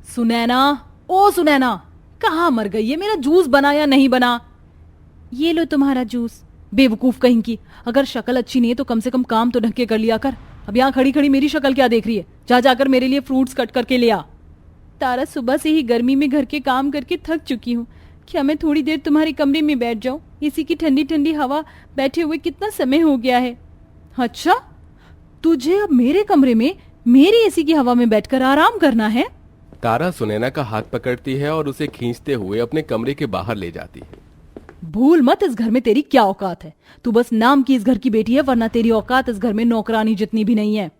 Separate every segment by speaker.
Speaker 1: सुनैना, ओ सुनैना, कहाँ मर गई है? मेरा जूस बना या नहीं बना? ये लो तुम्हारा जूस। बेवकूफ कहीं की, अगर शक्ल अच्छी नहीं है तो कम से कम काम तो ढंग के कर लिया कर। अब यहाँ खड़ी खड़ी मेरी शक्ल क्या देख रही है? जा जाकर मेरे लिए फ्रूट्स कट करके ले आ। तारा, सुबह से ही गर्मी में घर के काम करके थक चुकी हूँ। क्या मैं थोड़ी देर तुम्हारे कमरे में बैठ जाऊं? इसी की ठंडी ठंडी हवा बैठे हुए कितना समय हो गया है। अच्छा, तुझे अब मेरे कमरे में मेरी एसी की हवा में बैठकर आराम करना है?
Speaker 2: तारा सुनैना का हाथ पकड़ती है और उसे खींचते हुए अपने कमरे के बाहर ले जाती है।
Speaker 1: भूल मत इस घर में तेरी क्या औकात है। तू बस नाम की इस घर की बेटी है, वरना तेरी औकात इस घर में नौकरानी जितनी भी नहीं है।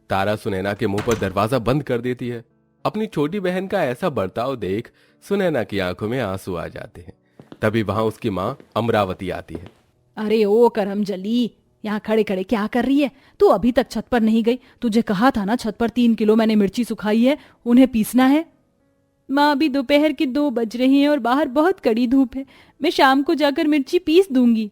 Speaker 2: तारा सुनैना के मुंह पर दरवाजा बंद कर देती है। अपनी छोटी बहन का ऐसा बर्ताव देख सुनैना की आंखों में आंसू आ जाते हैं। तभी वहां उसकी माँ अमरावती आती है।
Speaker 1: अरे ओ करम जली, यहाँ खड़े खड़े क्या कर रही है? तू अभी तक छत पर नहीं गई? तुझे कहा था ना, छत पर 3 किलो मैंने मिर्ची सुखाई है, उन्हें पीसना है। माँ, अभी दोपहर के 2 बज रही हैं और बाहर बहुत कड़ी धूप है। मैं शाम को जाकर मिर्ची पीस दूंगी।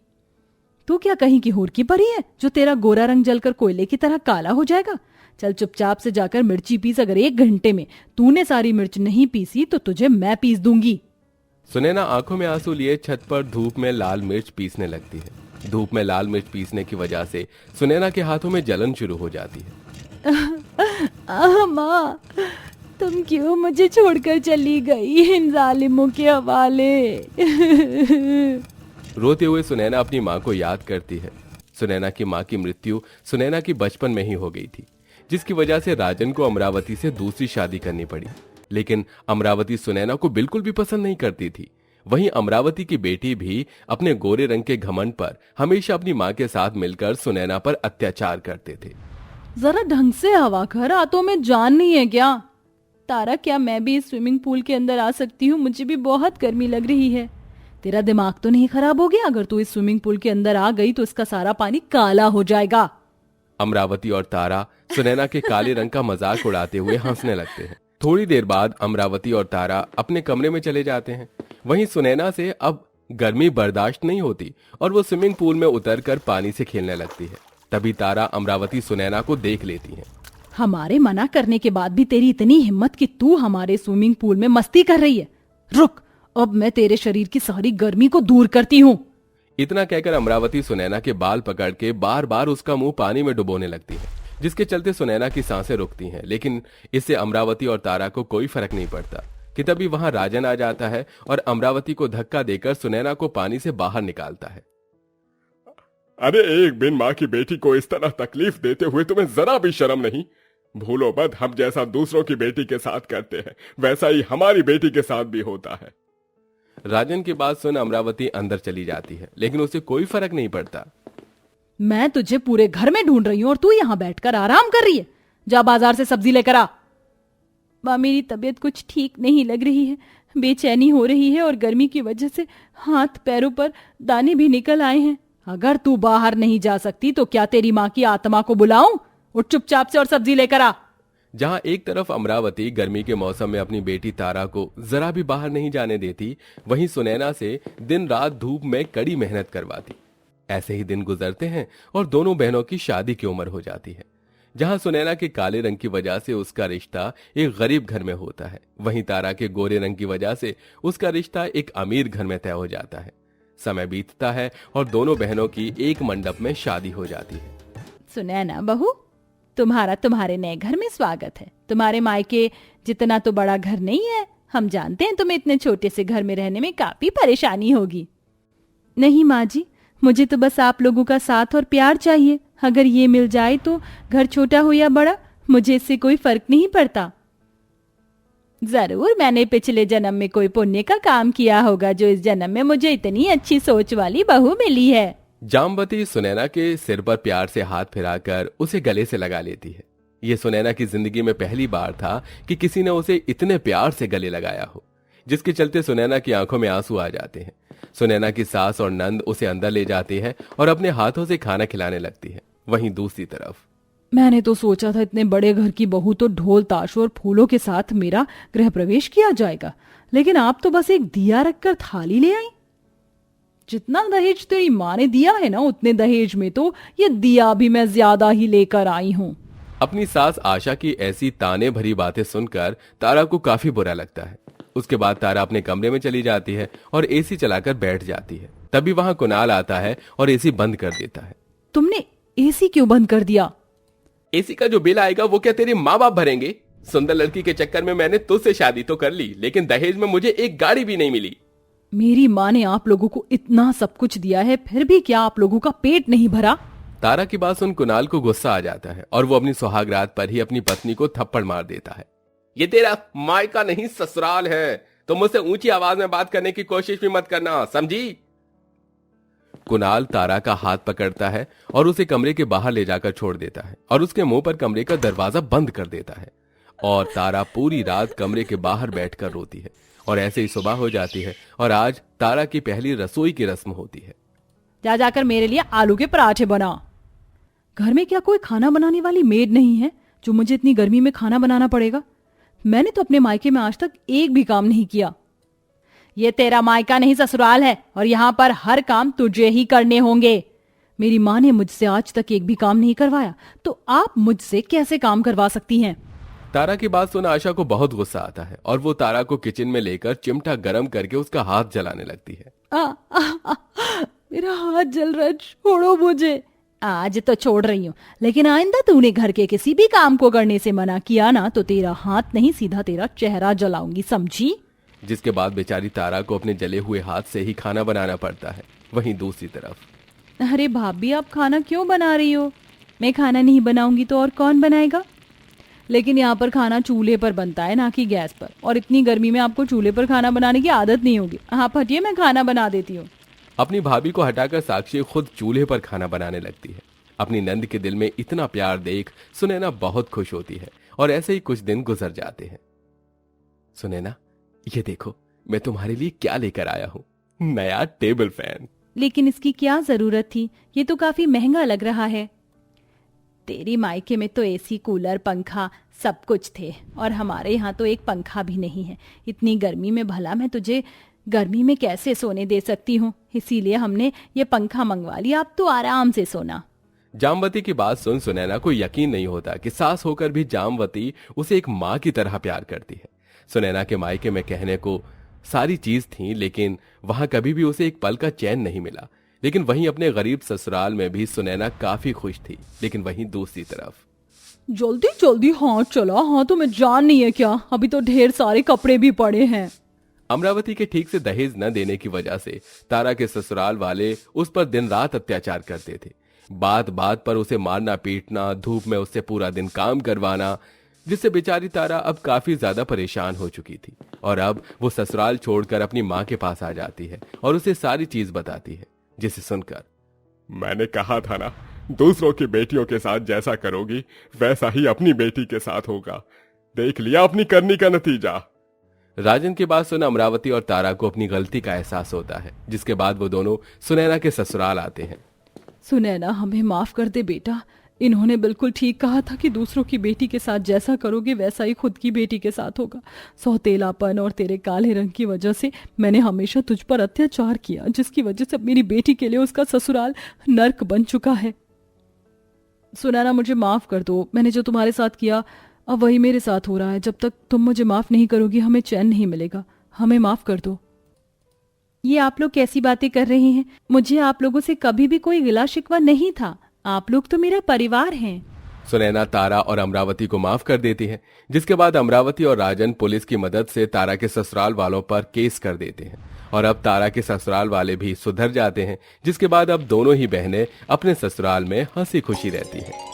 Speaker 1: तू क्या कहीं की होर की परी है जो तेरा गोरा रंग जलकर कोयले की तरह काला हो जाएगा? चल चुपचाप से जाकर मिर्ची पीस। अगर 1 घंटे में तूने सारी मिर्च नहीं पीसी तो तुझे मैं पीस दूंगी।
Speaker 2: सुनैना आंखों में आंसू लिए छत पर धूप में लाल मिर्च पीसने लगती है। धूप में लाल मिर्च पीसने की वजह से सुनैना के हाथों में जलन शुरू हो जाती है।
Speaker 1: माँ, तुम क्यों मुझे छोड़कर चली गई इन जालिमों के हवाले?
Speaker 2: रोते हुए सुनैना अपनी माँ को याद करती है। सुनैना की माँ की मृत्यु सुनैना की बचपन में ही हो गई थी, जिसकी वजह से राजन को अमरावती से दूसरी शादी करनी पड़ी। लेकिन अमरावती सुनैना को बिल्कुल भी पसंद नहीं करती थी। वहीं अमरावती की बेटी भी अपने गोरे रंग के घमंड पर हमेशा अपनी माँ के साथ मिलकर सुनैना पर अत्याचार करते थे।
Speaker 1: जरा ढंग से हवा कर, हाथों में जान नहीं है क्या? तारा, क्या मैं भी इस स्विमिंग पूल के अंदर आ सकती हूँ? मुझे भी बहुत गर्मी लग रही है। तेरा दिमाग तो नहीं खराब हो गया? अगर तू इस स्विमिंग पूल के अंदर आ गई तो इसका सारा पानी काला हो जाएगा।
Speaker 2: अमरावती और तारा सुनैना के काले रंग का मजाक उड़ाते हुए हंसने लगते हैं। थोड़ी देर बाद अमरावती और तारा अपने कमरे में चले जाते हैं। वहीं सुनैना से अब गर्मी बर्दाश्त नहीं होती और वो स्विमिंग पूल में उतरकर पानी से खेलने लगती है। तभी तारा अमरावती सुनैना को देख लेती है।
Speaker 1: हमारे मना करने के बाद भी तेरी इतनी हिम्मत कि तू हमारे स्विमिंग पूल में मस्ती कर रही है? रुक, अब मैं तेरे शरीर की सारी गर्मी को दूर करती हूँ।
Speaker 2: इतना कहकर अमरावती सुनैना के बाल पकड़ के बार बार उसका मुंह पानी में डुबोने लगती है, जिसके चलते सुनैना की सांसें रुकती हैं। लेकिन इससे अमरावती और तारा को कोई फर्क नहीं पड़ता कि तभी वहां राजन आ जाता है और अमरावती को धक्का देकर सुनैना को पानी से बाहर निकालता है।
Speaker 3: अरे, एक बिन माँ की बेटी को इस तरह तकलीफ देते हुए तुम्हें जरा भी शर्म नहीं? भूलो मत, हम जैसा दूसरों की बेटी के साथ करते हैं वैसा ही हमारी बेटी के साथ भी होता है।
Speaker 2: राजन की बात सुन अमरावती अंदर चली जाती है, लेकिन उसे कोई फर्क नहीं पड़ता।
Speaker 1: मैं तुझे पूरे घर में ढूंढ रही हूँ और तू यहाँ बैठकर आराम कर रही है। जा बाजार से सब्जी लेकर आ। माँ, मेरी तबीयत कुछ ठीक नहीं लग रही है। बेचैनी हो रही है और गर्मी की वजह से हाथ पैरों पर दाने भी निकल आए हैं। अगर तू बाहर नहीं जा सकती तो क्या तेरी माँ की आत्मा को बुलाऊं? उठ चुपचाप से और सब्जी लेकर आ।
Speaker 2: जहां एक तरफ अमरावती गर्मी के मौसम में अपनी बेटी तारा को जरा भी बाहर नहीं जाने देती, वहीं सुनैना से दिन रात धूप में कड़ी मेहनत करवाती। ऐसे ही दिन गुजरते हैं और दोनों बहनों की शादी की उम्र हो जाती है। जहां सुनैना के काले रंग की वजह से उसका रिश्ता एक गरीब घर में होता है, वहीं तारा के गोरे रंग की वजह से उसका रिश्ता एक अमीर घर में तय हो जाता है। समय बीतता है और दोनों बहनों की एक मंडप में शादी हो जाती है।
Speaker 1: सुनैना बहू, तुम्हारा तुम्हारे नए घर में स्वागत है। तुम्हारे मायके जितना तो बड़ा घर नहीं है। हम जानते हैं तुम्हें इतने छोटे से घर में रहने में काफी परेशानी होगी। नहीं माँ जी, मुझे तो बस आप लोगों का साथ और प्यार चाहिए। अगर ये मिल जाए तो घर छोटा हो या बड़ा, मुझे इससे कोई फर्क नहीं पड़ता। जरूर मैंने पिछले जन्म में कोई पुण्य का काम किया होगा जो इस जन्म में मुझे इतनी अच्छी सोच वाली बहू मिली है।
Speaker 2: जामवती सुनैना के सिर पर प्यार से हाथ फिराकर उसे गले से लगा लेती है। ये सुनैना की जिंदगी में पहली बार था कि किसी ने उसे इतने प्यार से गले लगाया हो, जिसके चलते सुनैना की आंखों में आंसू आ जाते हैं। सुनैना की सास और नंद उसे अंदर ले जाती है और अपने हाथों से खाना खिलाने लगती है। वहीं दूसरी तरफ
Speaker 1: मैंने तो सोचा था इतने बड़े घर की बहू तो ढोल ताशों और फूलों के साथ मेरा गृह प्रवेश किया जाएगा, लेकिन आप तो बस एक दिया रखकर थाली ले आई। जितना दहेज तेरी माँ ने दिया है ना, उतने दहेज में तो ये दिया भी मैं ज्यादा ही लेकर आई हूँ।
Speaker 2: अपनी सास आशा की ऐसी ताने भरी बातें सुनकर तारा को काफी बुरा लगता है। उसके बाद तारा अपने कमरे में चली जाती है और एसी चलाकर बैठ जाती है। तभी वहां कुणाल आता है और एसी बंद कर देता है।
Speaker 1: तुमने एसी क्यों बंद कर दिया?
Speaker 2: एसी का जो बिल आएगा वो क्या तेरे माँ बाप भरेंगे? सुंदर लड़की के चक्कर में मैंने तुझसे शादी तो कर ली, लेकिन दहेज में मुझे एक गाड़ी भी नहीं मिली।
Speaker 1: मेरी माँ ने आप लोगों को इतना सब कुछ दिया है, फिर भी क्या आप लोगों का पेट नहीं भरा?
Speaker 2: तारा की बात सुन कुणाल को गुस्सा आ जाता है और वो अपनी सुहागरात पर ही अपनी पत्नी को थप्पड़ मार देता है। ये तेरा मायका नहीं ससुराल है, तो मुझसे ऊंची आवाज में बात करने की कोशिश भी मत करना, समझी? कुणाल तारा का हाथ पकड़ता है और उसे कमरे के बाहर ले जाकर छोड़ देता है और उसके मुंह पर कमरे का दरवाजा बंद कर देता है। और तारा पूरी रात कमरे के बाहर बैठकर रोती है और ऐसे ही सुबह हो जाती है और आज तारा की पहली रसोई की रस्म होती है।
Speaker 1: जा जाकर मेरे लिए आलू के पराठे बना। घर में क्या कोई खाना बनाने वाली मेड नहीं है जो मुझे इतनी गर्मी में खाना बनाना पड़ेगा? मैंने तो अपने मायके में आज तक एक भी काम नहीं किया। ये तेरा मायका नहीं ससुराल है और यहाँ पर हर काम तुझे ही करने होंगे। मेरी माँ ने मुझसे आज तक एक भी काम नहीं करवाया, तो आप मुझसे कैसे काम करवा सकती हैं?
Speaker 2: तारा की बात सुन आशा को बहुत गुस्सा आता है और वो तारा को किचन में लेकर चिमटा गरम करके उसका हाथ जलाने लगती है।
Speaker 1: मेरा हाथ जल रहा है, छोड़ो मुझे। आज तो छोड़ रही हूँ, लेकिन आइंदा तूने घर के किसी भी काम को करने से मना किया ना तो तेरा हाथ नहीं सीधा तेरा चेहरा जलाऊंगी, समझी?
Speaker 2: जिसके बाद बेचारी तारा को अपने जले हुए हाथ से ही खाना बनाना पड़ता है। वहीं दूसरी तरफ,
Speaker 1: अरे भाभी, आप खाना क्यों बना रही हो? मैं खाना नहीं बनाऊंगी तो और कौन बनाएगा? लेकिन यहाँ पर खाना चूल्हे पर बनता है, ना कि गैस पर, और इतनी गर्मी में आपको चूल्हे पर खाना बनाने की आदत नहीं होगी। आप हटिए, मैं खाना बना देती हूँ।
Speaker 2: अपनी भाभी को हटाकर साक्षी खुद चूल्हे पर खाना बनाने लगती है। अपनी नंद के दिल में इतना प्यार देख सुनैना बहुत खुश होती है और ऐसे ही कुछ दिन गुजर जाते हैं। सुनैना, ये देखो मैं तुम्हारे लिए क्या लेकर आया हूँ, नया टेबल फैन।
Speaker 1: लेकिन इसकी क्या जरूरत थी? ये तो काफी महंगा लग रहा है। तेरी मायके में तो एसी, कूलर, पंखा सब कुछ थे और हमारे यहाँ तो एक पंखा भी नहीं है। इतनी गर्मी में भला मैं तुझे गर्मी में कैसे सोने दे सकती हूँ? इसीलिए हमने ये पंखा मंगवा लिया, अब तो आराम से सोना।
Speaker 2: जामवती की बात सुन सुनैना को यकीन नहीं होता कि सास होकर भी जामवती उसे एक माँ की तरह प्यार करती है। सुनैना के मायके में कहने को सारी चीज थी, लेकिन वहां कभी भी उसे एक पल का चैन नहीं मिला। लेकिन वहीं अपने गरीब ससुराल में भी सुनैना काफी खुश थी। लेकिन वहीं दूसरी तरफ,
Speaker 1: जल्दी जल्दी हाथ चला। हाँ, तुम्हें जान नहीं है क्या? अभी तो ढेर सारे कपड़े भी पड़े हैं।
Speaker 2: अमरावती के ठीक से दहेज न देने की वजह से तारा के ससुराल वाले उस पर दिन रात अत्याचार करते थे। बात बात पर उसे मारना पीटना, धूप में उससे पूरा दिन काम करवाना, जिससे बेचारी तारा अब काफी ज्यादा परेशान हो चुकी थी। और अब वो ससुराल छोड़कर अपनी माँ के पास आ जाती है और उसे सारी चीज बताती है, जिसे सुनकर,
Speaker 3: मैंने कहा था ना, दूसरों की बेटियों के साथ जैसा करोगी वैसा ही अपनी बेटी के साथ होगा। देख लिया अपनी करनी का नतीजा।
Speaker 2: राजन की बात सुन अमरावती और तारा को अपनी गलती का एहसास होता है, जिसके बाद वो दोनों सुनैना के ससुराल आते हैं।
Speaker 1: सुनैना, हमें माफ कर दे बेटा। इन्होंने बिल्कुल ठीक कहा था कि दूसरों की बेटी के साथ जैसा करोगे वैसा ही खुद की बेटी के साथ होगा। सौतेलापन और तेरे काले रंग की वजह से मैंने हमेशा तुझ पर अत्याचार किया, जिसकी वजह से मेरी बेटी के लिए उसका ससुराल नर्क बन चुका है। सुनैना, मुझे माफ कर दो। मैंने जो तुम्हारे साथ किया अब वही मेरे साथ हो रहा है। जब तक तुम मुझे माफ नहीं करोगी हमें चैन नहीं मिलेगा। हमें माफ कर दो। ये आप लोग कैसी बातें कर रहे हैं? मुझे आप लोगों से कभी भी कोई गिला शिकवा नहीं था। आप लोग तो मेरा परिवार हैं।
Speaker 2: सुनैना तारा और अमरावती को माफ कर देती है, जिसके बाद अमरावती और राजन पुलिस की मदद से तारा के ससुराल वालों पर केस कर देते हैं और अब तारा के ससुराल वाले भी सुधर जाते हैं, जिसके बाद अब दोनों ही बहनें अपने ससुराल में हंसी खुशी रहती हैं।